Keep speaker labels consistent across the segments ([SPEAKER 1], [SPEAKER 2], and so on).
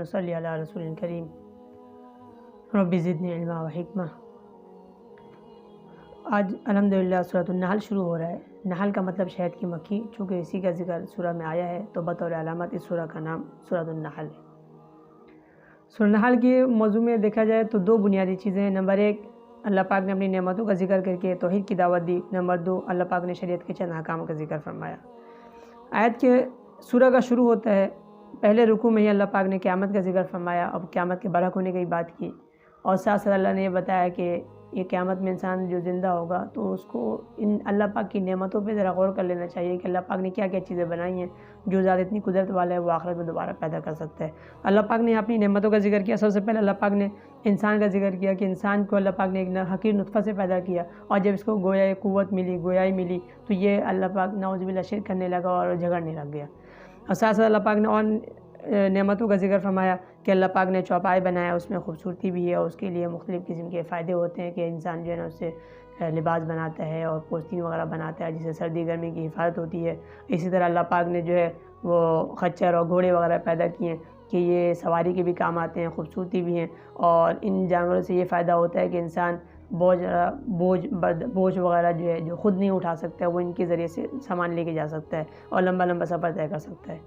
[SPEAKER 1] نصلی علی رسول کریم رب زدنی علما و حکمہ۔ آج الحمدللہ سورۃ النحل شروع ہو رہا ہے۔ نحل کا مطلب شہد کی مکھی، چونکہ اسی کا ذکر سورہ میں آیا ہے تو بطور علامت اس سورہ کا نام سورۃ النحل ہے۔ سورۃ النحل کے موضوع میں دیکھا جائے تو دو بنیادی چیزیں ہیں۔ نمبر ایک، اللہ پاک نے اپنی نعمتوں کا ذکر کر کے توحید کی دعوت دی۔ نمبر دو، اللہ پاک نے شریعت کے چند احکام کا ذکر فرمایا۔ آیت کے سورہ کا شروع ہوتا ہے، پہلے رکوع میں ہی اللہ پاک نے قیامت کا ذکر فرمایا اور قیامت کے برحق ہونے کی بات کی، اور ساتھ ساتھ اللہ نے یہ بتایا کہ یہ قیامت میں انسان جو زندہ ہوگا تو اس کو ان اللہ پاک کی نعمتوں پہ ذرا غور کر لینا چاہیے کہ اللہ پاک نے کیا کیا چیزیں بنائی ہیں جو ذات اتنی قدرت والا ہے وہ آخرت میں دوبارہ پیدا کر سکتا ہے۔ اللہ پاک نے اپنی نعمتوں کا ذکر کیا۔ سب سے پہلے اللہ پاک نے انسان کا ذکر کیا کہ انسان کو اللہ پاک نے ایک حقیر نطفہ سے پیدا کیا، اور جب اس کو گویا قوت ملی، گویائی ملی، تو یہ اللہ پاک نعوذ باللہ شرک کرنے لگا اور جھگڑنے لگ گیا۔ اور ساتھ ساتھ اللہ پاک نے اور نعمتوں کا ذکر فرمایا کہ اللہ پاک نے چوپائے بنایا، اس میں خوبصورتی بھی ہے اور اس کے لیے مختلف قسم کے فائدے ہوتے ہیں کہ انسان جو ہے نا اس سے لباس بناتا ہے اور پوستین وغیرہ بناتا ہے جس سے سردی گرمی کی حفاظت ہوتی ہے۔ اسی طرح اللہ پاک نے جو ہے وہ خچر اور گھوڑے وغیرہ پیدا کیے ہیں کہ یہ سواری کے بھی کام آتے ہیں، خوبصورتی بھی ہیں، اور ان جانوروں سے یہ فائدہ ہوتا ہے کہ انسان بوجھ وغیرہ جو ہے جو خود نہیں اٹھا سکتا ہے وہ ان کے ذریعے سے سامان لے کے جا سکتا ہے اور لمبا لمبا سفر طے کر سکتا ہے۔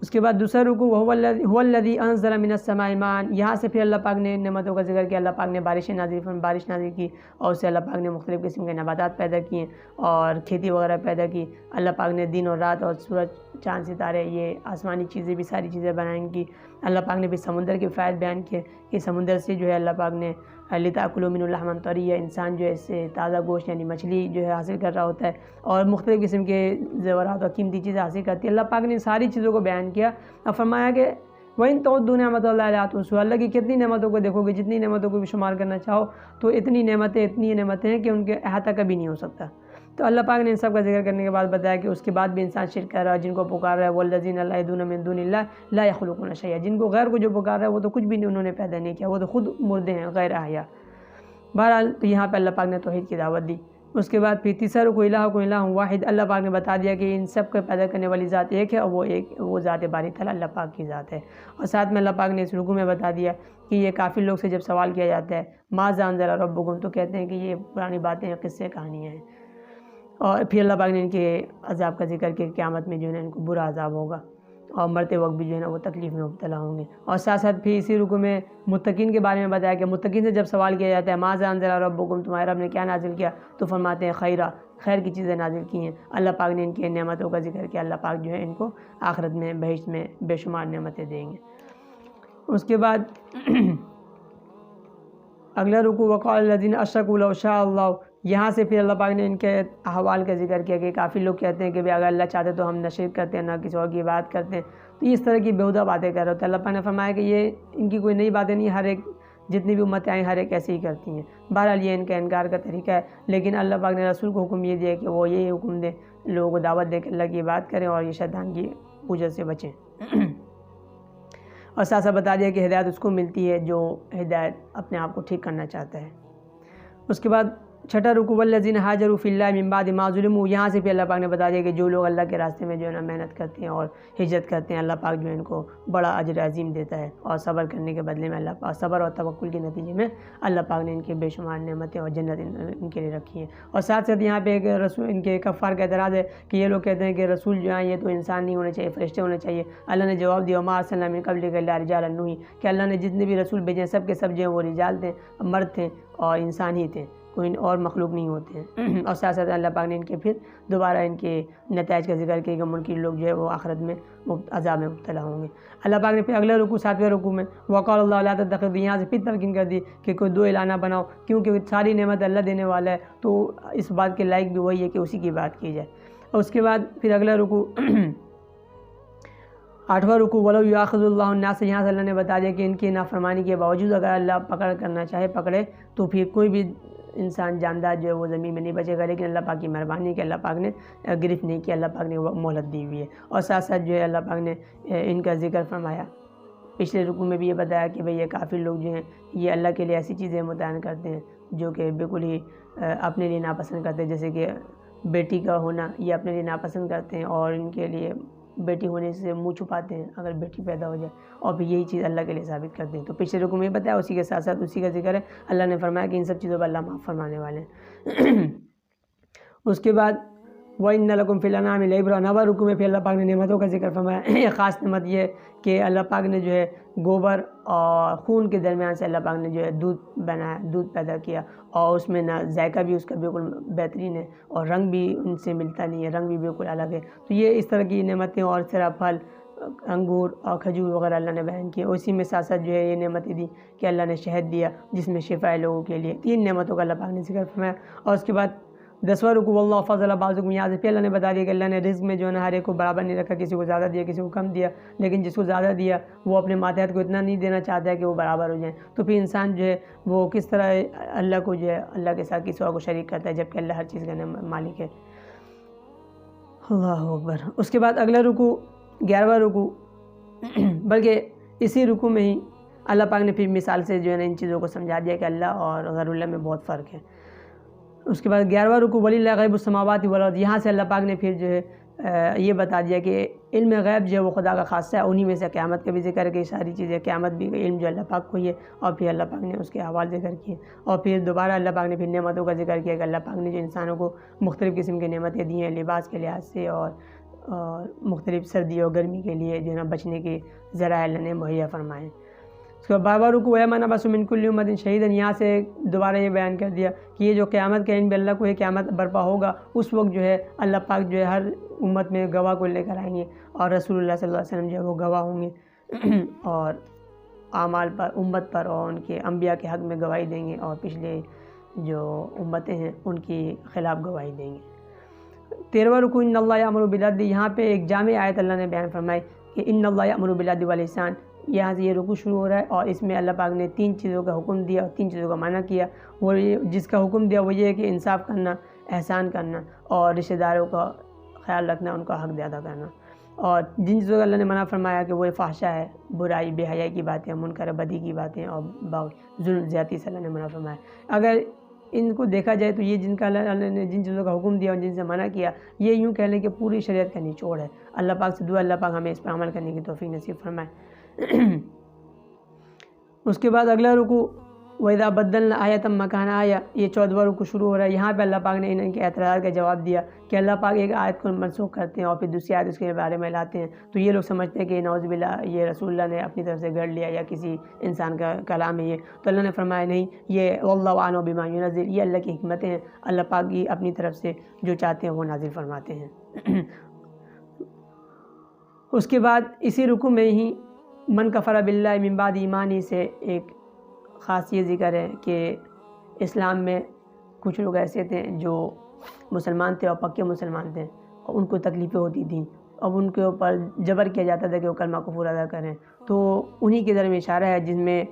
[SPEAKER 1] اس کے بعد دوسرا رکوع هو الذی انزل من السماء ماء، یہاں سے پھر اللہ پاک نے نعمتوں کا ذکر کیا۔ اللہ پاک نے بارش نازل کی اور اس سے اللہ پاک نے مختلف قسم کے نباتات پیدا کیے اور کھیتی وغیرہ پیدا کی۔ اللہ پاک نے دن اور رات اور سورج چاند ستارے یہ آسمانی چیزیں بھی ساری چیزیں بنائیں کی۔ اللہ پاک نے بھی سمندر کے فوائد بیان کیے کہ سمندر سے جو ہے اللہ پاک نے لتاکلوا منہ لحما طریا، انسان جو ہے اس سے تازہ گوشت یعنی مچھلی جو ہے حاصل کر رہا ہوتا ہے اور مختلف قسم کے زیورات اور قیمتی چیزیں حاصل کرتی ہے۔ اللہ پاک نے ساری چیزوں کو بیان کیا اور فرمایا کہ وَإِن تَعُدُّوا نِعْمَتَ اللَّهِ لَا تُحْصُوهَا، اللہ کی کتنی نعمتوں کو دیکھو گے، جتنی نعمتوں کو بھی شمار کرنا چاہو تو اتنی نعمتیں ہیں کہ ان کے احاطہ کبھی نہیں ہو سکتا۔ تو اللہ پاک نے ان سب کا ذکر کرنے کے بعد بتایا کہ اس کے بعد بھی انسان شرک کر رہا ہے، جن کو پکار رہا ہے وَالَّذِينَ لَا يَدْعُونَ مِن دُونِ اللَّهِ لَا يَخْلُقُونَ شَيْئًا، جن کو غیر کو جو پکار رہا ہے وہ تو کچھ بھی نہیں انہوں نے پیدا نہیں کیا، وہ تو خود مردے ہیں غیر احیا۔ بہرحال تو یہاں پہ اللہ پاک نے توحید کی دعوت دی۔ اس کے بعد پھر تیسرا رکوع الہکم الہ واحد، اللہ پاک نے بتا دیا کہ ان سب کو پیدا کرنے والی ذات ایک ہے اور وہ ذات باری تعالیٰ اللہ پاک کی ذات ہے۔ اور ساتھ میں اللہ پاک نے اس رکوع میں بتا دیا کہ یہ کافر لوگ سے جب سوال کیا جاتا ہے ماذا انزل ربکم، تو کہتے ہیں کہ یہ پرانی باتیں ہیں، قصے کہانیاں ہیں، اور پھر اللہ پاک نے ان کے عذاب کا ذکر کیا، قیامت میں جو ہے نا ان کو برا عذاب ہوگا اور مرتے وقت بھی جو ہے نا وہ تکلیف میں مبتلا ہوں گے۔ اور ساتھ ساتھ پھر اسی رکوع میں متقین کے بارے میں بتایا کہ متقین سے جب سوال کیا جاتا ہے ماذا انزل ربکم، تمہارے رب نے کیا نازل کیا، تو فرماتے ہیں خیر کی چیزیں نازل کی ہیں۔ اللہ پاک نے ان کی نعمتوں کا ذکر کیا، اللہ پاک جو ہے ان کو آخرت میں بہشت میں بے شمار نعمتیں دیں گے۔ اس کے بعد اگلا رکوع وقال الذین اشرکوا لو شاء اللہ، یہاں سے پھر اللہ پاک نے ان کے احوال کا ذکر کیا کہ کافی لوگ کہتے ہیں کہ اگر اللہ چاہتے تو ہم نہ شرک کرتے ہیں نہ کسی اور کی عبادت کرتے ہیں، تو اس طرح کی بیہودہ باتیں کر رہے ہوتے ہیں۔ اللہ پاک نے فرمایا کہ یہ ان کی کوئی نئی باتیں نہیں، ہر ایک جتنی بھی امتیں آئیں ہر ایک ایسے ہی کرتی ہیں۔ بہرحال یہ ان کا انکار کا طریقہ ہے، لیکن اللہ پاک نے رسول کو حکم یہ دیا کہ وہ یہی حکم دیں، لوگوں کو دعوت دے کہ اللہ کی عبادت کریں اور یہ شیطان کی پوجا سے بچیں۔ اور ساتھ ساتھ بتا دیا کہ ہدایت اس کو ملتی ہے جو ہدایت اپنے آپ کو ٹھیک کرنا چاہتا ہے۔ اس کے بعد چھٹا رکوع والذین ہاجروا فی اللہ من بعد ما ظلموا، یہاں سے پھر اللہ پاک نے بتا دیا کہ جو لوگ اللہ کے راستے میں جو ہے نا محنت کرتے ہیں اور ہجرت کرتے ہیں، اللہ پاک جو ہے ان کو بڑا اجر عظیم دیتا ہے، اور صبر کرنے کے بدلے میں اللہ پاک صبر اور توکل کے نتیجے میں اللہ پاک نے ان کے بے شمار نعمتیں اور جنت ان کے لیے رکھی ہیں۔ اور ساتھ ساتھ یہاں پہ ایک رسول ان کے کفار کا اعتراض ہے کہ یہ لوگ کہتے ہیں کہ رسول جو ہیں یہ تو انسان نہیں ہونے چاہیے، فرشتے ہونے چاہیے۔ اللہ نے جواب دیا وما ارسلنا من قبلک الا رجالا نوحی، کہ اللہ نے جتنے بھی رسول بھیجے سب کے سب جو ہیں وہ رجال تھے، مرد تھے اور انسان ہی تھے، کوئی اور مخلوق نہیں ہوتے ہیں۔ اور ساتھ ساتھ اللہ پاک نے ان کے پھر دوبارہ ان کے نتائج کا ذکر کیا کہ منکر لوگ جو ہے وہ آخرت میں عذاب میں مبتلا ہوں گے۔ اللہ پاک نے پھر اگلے رکوع ساتویں رکوع میں وقال اللہ لا تتخذوا، یہاں سے پھر تلقین کر دی کہ کوئی دو الہ نہ بناؤ، کیونکہ ساری نعمت اللہ دینے والا ہے، تو اس بات کے لائق بھی وہی ہے کہ اسی کی بات کی جائے۔ اور اس کے بعد پھر اگلا رکوع آٹھواں رکوع ولو یؤاخذ اللہ الناس، یہاں سے اللہ نے بتا دیا کہ ان کی نافرمانی کے باوجود اگر اللہ پکڑ کرنا چاہے پکڑے تو پھر کوئی بھی انسان جاندار جو ہے وہ زمین میں نہیں بچے گا، لیکن اللہ پاک کی مہربانی ہے کہ اللہ پاک نے گرفت نہیں کیا، اللہ پاک نے مہلت دی ہوئی ہے۔ اور ساتھ ساتھ جو ہے اللہ پاک نے ان کا ذکر فرمایا، پچھلے رکوع میں بھی یہ بتایا کہ بھئی یہ کافر لوگ جو ہیں یہ اللہ کے لیے ایسی چیزیں متعین کرتے ہیں جو کہ بالکل ہی اپنے لیے ناپسند کرتے ہیں، جیسے کہ بیٹی کا ہونا یہ اپنے لیے ناپسند کرتے ہیں، اور ان کے لیے بیٹی ہونے سے منہ چھپاتے ہیں اگر بیٹی پیدا ہو جائے، اور پھر یہی چیز اللہ کے لیے ثابت کرتے ہیں۔ تو پچھلے رکوع میں بتایا، اسی کے ساتھ ساتھ اسی کا ذکر ہے، اللہ نے فرمایا کہ ان سب چیزوں پر اللہ معاف فرمانے والے ہیں۔ اس کے بعد وَإِنَّ لَكُمْ فِي الْأَنْعَامِ لَعِبْرَةً، نواں رکوع میں پھر اللہ پاک نے نعمتوں کا ذکر فرمایا۔ ایک خاص نعمت یہ کہ اللہ پاک نے جو ہے گوبر اور خون کے درمیان سے اللہ پاک نے جو ہے دودھ بنایا، دودھ پیدا کیا، اور اس میں نہ ذائقہ بھی اس کا بالکل بہترین ہے اور رنگ بھی ان سے ملتا نہیں ہے، رنگ بھی بالکل الگ ہے۔ تو یہ اس طرح کی نعمتیں، اور اس طرح پھل، انگور اور کھجور وغیرہ اللہ نے بیان کیے، اور اسی میں ساتھ ساتھ جو ہے یہ نعمتیں دی کہ اللہ نے شہد دیا جس میں شفا ہے لوگوں کے لیے۔ 3 نعمتوں کا اللہ پاک نے ذکر فرمایا۔ اور اس کے بعد 10واں رکوع واللہ فضل بعضکم، یہاں سے پھر اللہ نے بتا دیا کہ اللہ نے رزق میں جو ہے نا ہر ایک کو برابر نہیں رکھا، کسی کو زیادہ دیا کسی کو کم دیا، لیکن جس کو زیادہ دیا وہ اپنے ماتحت کو اتنا نہیں دینا چاہتا ہے کہ وہ برابر ہو جائیں۔ تو پھر انسان جو ہے وہ کس طرح اللہ کو جو ہے اللہ کے ساتھ کسی اور کو شریک کرتا ہے، جبکہ اللہ ہر چیز کا مالک ہے۔ اللہ اکبر۔ اس کے بعد اگلا رکوع 11واں رکوع، بلکہ اسی رکوع میں ہی اللہ پاک نے پھر مثال سے جو ہے نا ان چیزوں کو سمجھا دیا کہ اللہ اور غیر اللہ میں بہت فرق ہے۔ اس کے بعد 11واں رکوع وَلِلَّهِ غیب السماوات والارض، یہاں سے اللہ پاک نے پھر جو ہے یہ بتا دیا کہ علم غیب جو ہے وہ خدا کا خاصہ ہے، انہی میں سے قیامت کا بھی ذکر ہے کہ ساری چیزیں، قیامت بھی علم جو اللہ پاک کو ہی ہے، اور پھر اللہ پاک نے اس کے احوال ذکر کیے، اور پھر دوبارہ اللہ پاک نے پھر نعمتوں کا ذکر کیا کہ اللہ پاک نے جو انسانوں کو مختلف قسم کی نعمتیں دی ہیں، لباس کے لحاظ سے اور مختلف سردی اور گرمی کے لیے جو ہے نا بچنے کے ذرائع اللہ نے مہیا فرمائے۔ اس کے بعد 12واں رکوع وَيَوْمَ نَبْعَثُ مِنْ كُلِّ أُمَّةٍ شَهِيدًا، یہاں سے دوبارہ یہ بیان کر دیا کہ یہ جو قیامت کا علم بھی اللہ کو ہے، قیامت برپا ہوگا اس وقت جو ہے اللہ پاک جو ہے ہر امت میں گواہ کو لے کر آئیں گے، اور رسول اللہ صلی اللہ علیہ وسلم جو ہے وہ گواہ ہوں گے اور اعمال پر، امت پر اور ان کے انبیاء کے حق میں گواہی دیں گے، اور پچھلے جو امتیں ہیں ان کی خلاف گواہی دیں گے۔ 13واں رکوع ان اللہ یأمر بالعدل، یہاں پہ ایک جامع آیت اللہ نے بیان فرمائی کہ ان اللہ یأمر بالعدل والإحسان، یہاں سے یہ رکوع شروع ہو رہا ہے، اور اس میں اللہ پاک نے 3 چیزوں کا حکم دیا اور 3 چیزوں کا منع کیا۔ وہ جس کا حکم دیا وہ یہ ہے کہ انصاف کرنا، احسان کرنا، اور رشتہ داروں کا خیال رکھنا، ان کا حق ادا کرنا۔ اور جن چیزوں کا اللہ نے منع فرمایا کہ وہ فحشہ ہے، برائی، بے حیائی کی باتیں، منکر بدی کی باتیں، اور ظلم زیادتی سے اللہ نے منع فرمایا۔ اگر ان کو دیکھا جائے تو یہ جن کا اللہ نے جن چیزوں کا حکم دیا اور جن سے منع کیا، یہ یوں کہہ لیں کہ پوری شریعت کا نچوڑ ہے۔ اللہ پاک سے دعا اللہ پاک ہمیں اس پر عمل کرنے کی توفیق نصیب فرمائے۔ اس کے بعد اگلا رکوع وَإِذَا بَدَّلْنَا آیَةً مَّكَانَ آیَةٍ، یہ 14واں رکوع شروع ہو رہا ہے۔ یہاں پہ اللہ پاک نے ان کے اعتراضات کا جواب دیا کہ اللہ پاک ایک آیت کو منسوخ کرتے ہیں اور پھر دوسری آیت اس کے بارے میں لاتے ہیں، تو یہ لوگ سمجھتے ہیں کہ نعوذ باللہ یہ رسول اللہ نے اپنی طرف سے گڑھ لیا یا کسی انسان کا کلام ہے یہ۔ تو اللہ نے فرمایا نہیں، یہ واللہ اعلم بما ینزل، یہ اللہ کی حکمتیں ہیں، اللہ پاک ہی اپنی طرف سے جو چاہتے ہیں وہ نازل فرماتے ہیں۔ اس کے بعد اسی رکوع میں ہی من کفر باللہ من بعد ایمانی سے ایک خاص یہ ذکر ہے کہ اسلام میں کچھ لوگ ایسے تھے جو مسلمان تھے اور پکے مسلمان تھے، اور ان کو تکلیفیں ہوتی تھیں، اب ان کے اوپر جبر کیا جاتا تھا کہ وہ کلمہ کفر ادا کریں۔ تو انہی کی طرف اشارہ ہے جن میں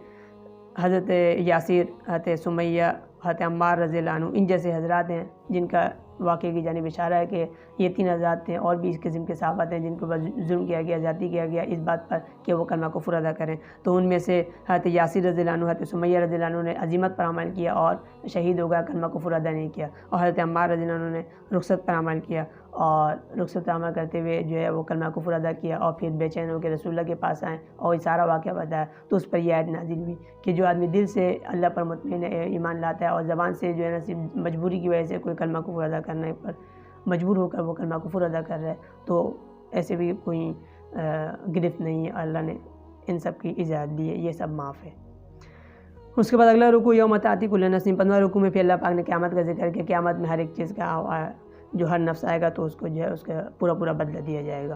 [SPEAKER 1] حضرت یاسر، حضرت سمیہ، حضرت عمار رضی اللہ عنہ، ان جیسے حضرات ہیں جن کا واقعے کی جانب اشارہ ہے کہ یہ 3 حضرات تھے، اور بھی اس قسم کے صحابہ ہیں جن کے اوپر ظلم کیا گیا، زیادتی کیا گیا اس بات پر کہ وہ کلمہ کفر ادا کریں۔ تو ان میں سے حضرت یاسر رضی اللہ عنہ، حضرت سمیہ رضی اللہ عنہ نے عزیمت پر عمل کیا اور شہید ہو گیا، کلمہ کفر ادا نہیں کیا، اور حضرت عمار رضی اللہ عنہ نے رخصت پر عمل کیا، اور رخصت پر عمل کرتے ہوئے جو ہے وہ کلمہ کفر ادا کیا، اور پھر بے چین ہو کے رسول اللہ کے پاس آئیں اور یہ سارا واقعہ بتایا۔ تو اس پر یہ آیت نازل ہوئی کہ جو آدمی دل سے اللہ پر مطمئن ایمان لاتا ہے اور زبان سے جو ہے نا صرف مجبوری کی وجہ سے کوئی کلمہ کفر ادا کرنے پر مجبور ہو کر وہ کلمہ کفر ادا کر رہا ہے، تو ایسے بھی کوئی گرفت نہیں ہے، اللہ نے ان سب کی اجازت دی ہے، یہ سب معاف ہے۔ اس کے بعد اگلا رکوع یوم تأتی کل نفس، 15واں رکوع میں پھر اللہ پاک نے قیامت کا ذکر کیا، قیامت میں ہر ایک چیز کا جو ہر نفس آئے گا تو اس کو جو ہے اس کا پورا بدلہ دیا جائے گا،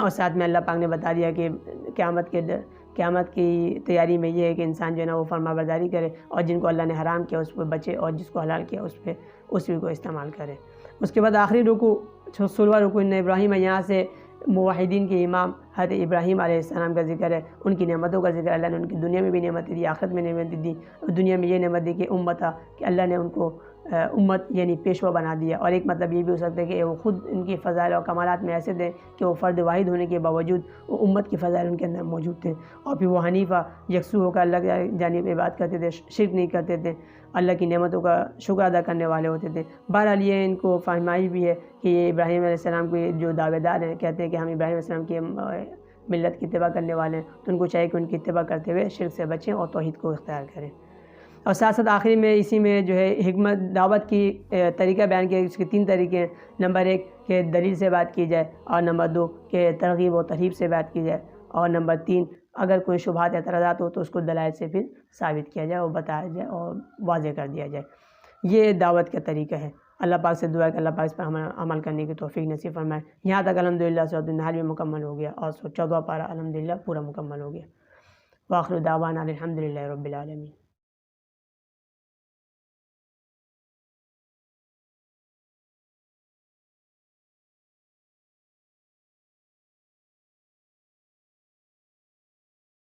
[SPEAKER 1] اور ساتھ میں اللہ پاک نے بتا دیا کہ قیامت کی تیاری میں یہ ہے کہ انسان جو ہے نا وہ فرما برداری کرے، اور جن کو اللہ نے حرام کیا اس پہ بچے، اور جس کو حلال کیا اس پہ اسی کو استعمال کرے۔ اس کے بعد آخری رکوع 16واں رکوع ان ابراہیم، یہاں سے موحدین کے امام حضرت ابراہیم علیہ السلام کا ذکر ہے، ان کی نعمتوں کا ذکر، اللہ نے ان کی دنیا میں بھی نعمتیں دی، آخرت میں نعمتیں دی، اور دنیا میں یہ نعمت دی کہ امتا، کہ اللہ نے ان کو امت یعنی پیشوا بنا دیا، اور ایک مطلب یہ بھی ہو سکتا ہے کہ وہ خود ان کی فضائل اور کمالات میں ایسے تھے کہ وہ فرد واحد ہونے کے باوجود وہ امت کی فضائل ان کے اندر موجود تھے، اور پھر وہ حنیفہ یکسو ہو کر اللہ کی جانب عبادت کرتے تھے، شرک نہیں کرتے تھے، اللہ کی نعمتوں کا شکر ادا کرنے والے ہوتے تھے۔ بہرحال یہ ان کو فہمائی بھی ہے کہ یہ ابراہیم علیہ السلام کو جو دعوے دار ہیں کہتے ہیں کہ ہم ابراہیم علیہ السلام کی ملت کی اتباع کرنے والے ہیں، تو ان کو چاہیے کہ ان کی اتباع کرتے ہوئے شرک سے بچیں اور توحید کو اختیار کریں۔ اور ساتھ ساتھ آخری میں اسی میں جو ہے حکمت دعوت کی طریقہ بیان کیا، اس کے 3 طریقے ہیں۔ نمبر 1 کہ دلیل سے بات کی جائے، اور نمبر 2 کہ ترغیب و ترہیب سے بات کی جائے، اور نمبر 3 اگر کوئی شبہات اعتراضات ہو تو اس کو دلائل سے پھر ثابت کیا جائے اور بتایا جائے اور واضح کر دیا جائے۔ یہ دعوت کا طریقہ ہے۔ اللہ پاک سے دعا ہے کہ اللہ پاک اس پر عمل کرنے کی توفیق نصیب فرمائے۔ یہاں تک الحمدللہ سورۃ النحل بھی مکمل ہو گیا، اور 14واں پارہ الحمدللہ پورا مکمل ہو گیا۔ وآخر دعوانا الحمدللہ رب العالمین۔